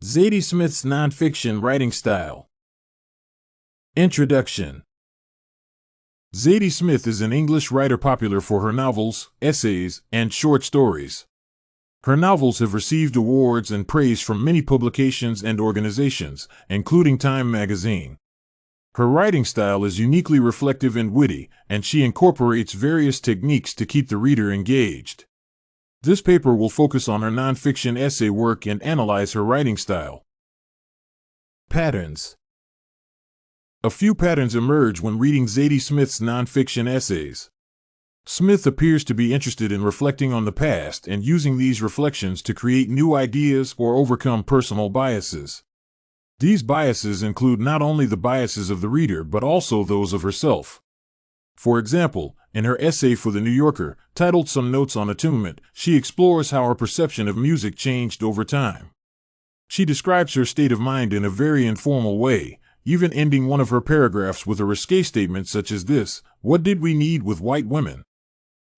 Zadie Smith's nonfiction writing style. Introduction. Zadie Smith is an English writer popular for her novels, essays, and short stories. Her novels have received awards and praise from many publications and organizations, including Time magazine. Her writing style is uniquely reflective and witty, and she incorporates various techniques to keep the reader engaged. This paper will focus on her nonfiction essay work and analyze her writing style. Patterns. A few patterns emerge when reading Zadie Smith's nonfiction essays. Smith appears to be interested in reflecting on the past and using these reflections to create new ideas or overcome personal biases. These biases include not only the biases of the reader but also those of herself. For example, in her essay for The New Yorker, titled Some Notes on Attunement, she explores how her perception of music changed over time. She describes her state of mind in a very informal way, even ending one of her paragraphs with a risque statement such as this: "What did we need with white women?"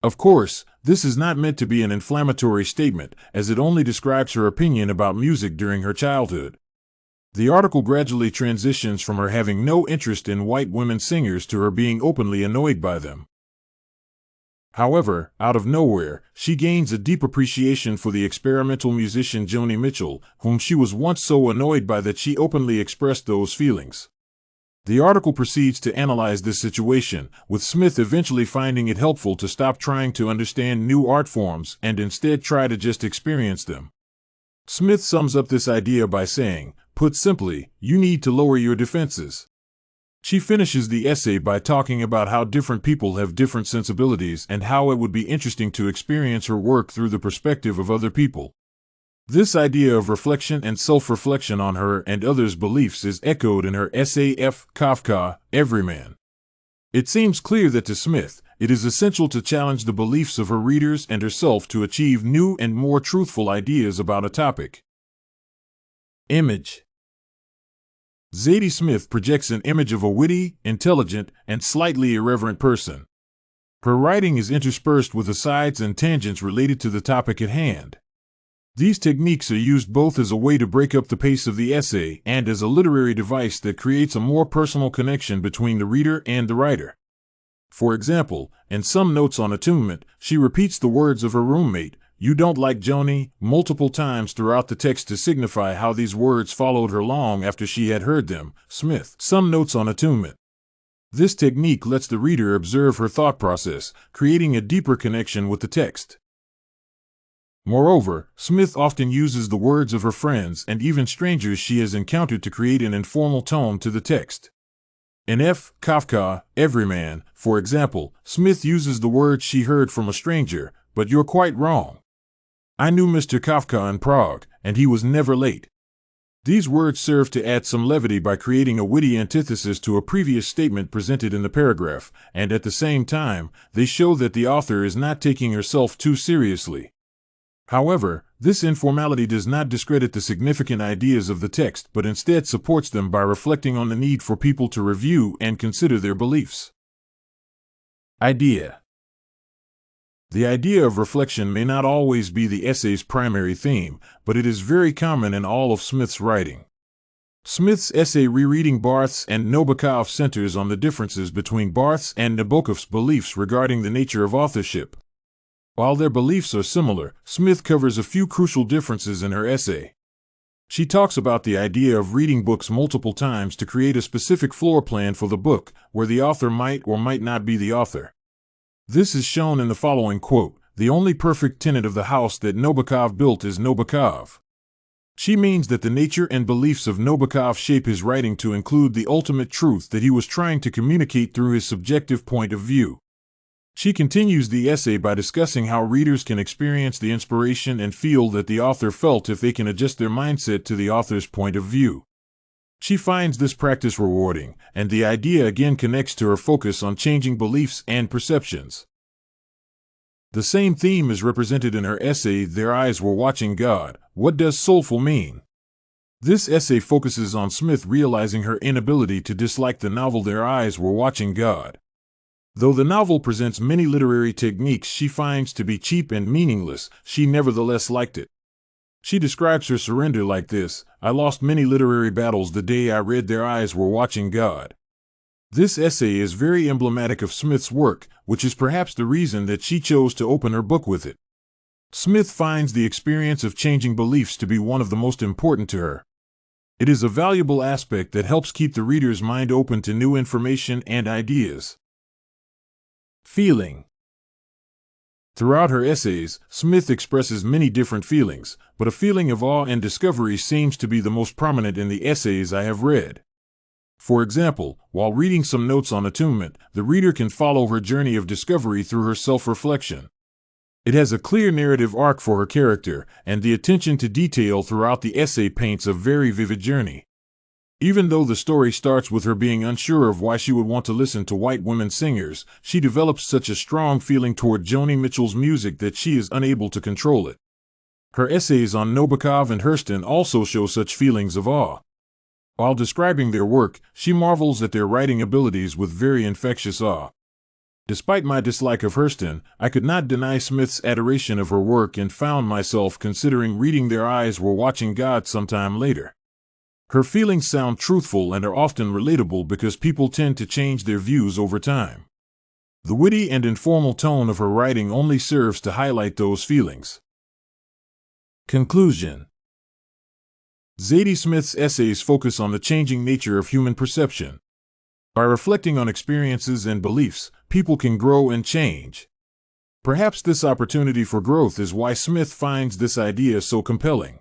Of course, this is not meant to be an inflammatory statement, as it only describes her opinion about music during her childhood. The article gradually transitions from her having no interest in white women singers to her being openly annoyed by them. However, out of nowhere, she gains a deep appreciation for the experimental musician Joni Mitchell, whom she was once so annoyed by that she openly expressed those feelings. The article proceeds to analyze this situation, with Smith eventually finding it helpful to stop trying to understand new art forms and instead try to just experience them. Smith sums up this idea by saying, "Put simply, you need to lower your defenses." She finishes the essay by talking about how different people have different sensibilities and how it would be interesting to experience her work through the perspective of other people. This idea of reflection and self-reflection on her and others' beliefs is echoed in her essay F. Kafka, Everyman. It seems clear that to Smith, it is essential to challenge the beliefs of her readers and herself to achieve new and more truthful ideas about a topic. Image. Zadie Smith projects an image of a witty, intelligent, and slightly irreverent person. Her writing is interspersed with asides and tangents related to the topic at hand. These techniques are used both as a way to break up the pace of the essay and as a literary device that creates a more personal connection between the reader and the writer. For example, in Some Notes on Attunement, she repeats the words of her roommate, "You don't like Joni," multiple times throughout the text to signify how these words followed her long after she had heard them. Smith, Some Notes on Attunement. This technique lets the reader observe her thought process, creating a deeper connection with the text. Moreover, Smith often uses the words of her friends and even strangers she has encountered to create an informal tone to the text. In F. Kafka, Everyman, for example, Smith uses the words she heard from a stranger, "But you're quite wrong. I knew Mr. Kafka in Prague, and he was never late." These words serve to add some levity by creating a witty antithesis to a previous statement presented in the paragraph, and at the same time, they show that the author is not taking herself too seriously. However, this informality does not discredit the significant ideas of the text but instead supports them by reflecting on the need for people to review and consider their beliefs. Idea. The idea of reflection may not always be the essay's primary theme, but it is very common in all of Smith's writing. Smith's essay Rereading Barthes and Nabokov centers on the differences between Barthes and Nabokov's beliefs regarding the nature of authorship. While their beliefs are similar, Smith covers a few crucial differences in her essay. She talks about the idea of reading books multiple times to create a specific floor plan for the book, where the author might or might not be the author. This is shown in the following quote: "The only perfect tenant of the house that Nabokov built is Nabokov." She means that the nature and beliefs of Nabokov shape his writing to include the ultimate truth that he was trying to communicate through his subjective point of view. She continues the essay by discussing how readers can experience the inspiration and feel that the author felt if they can adjust their mindset to the author's point of view. She finds this practice rewarding, and the idea again connects to her focus on changing beliefs and perceptions. The same theme is represented in her essay Their Eyes Were Watching God. What does soulful mean? This essay focuses on Smith realizing her inability to dislike the novel Their Eyes Were Watching God. Though the novel presents many literary techniques she finds to be cheap and meaningless, she nevertheless liked it. She describes her surrender like this: "I lost many literary battles the day I read Their Eyes Were Watching God." This essay is very emblematic of Smith's work, which is perhaps the reason that she chose to open her book with it. Smith finds the experience of changing beliefs to be one of the most important to her. It is a valuable aspect that helps keep the reader's mind open to new information and ideas. Feeling. Throughout her essays, Smith expresses many different feelings, but a feeling of awe and discovery seems to be the most prominent in the essays I have read. For example, while reading some notes on Attunement, the reader can follow her journey of discovery through her self-reflection. It has a clear narrative arc for her character, and the attention to detail throughout the essay paints a very vivid journey. Even though the story starts with her being unsure of why she would want to listen to white women singers, she develops such a strong feeling toward Joni Mitchell's music that she is unable to control it. Her essays on Nabokov and Hurston also show such feelings of awe. While describing their work, she marvels at their writing abilities with very infectious awe. Despite my dislike of Hurston, I could not deny Smith's adoration of her work and found myself considering reading Their Eyes Were Watching God sometime later. Her feelings sound truthful and are often relatable because people tend to change their views over time. The witty and informal tone of her writing only serves to highlight those feelings. Conclusion. Zadie Smith's essays focus on the changing nature of human perception. By reflecting on experiences and beliefs, people can grow and change. Perhaps this opportunity for growth is why Smith finds this idea so compelling.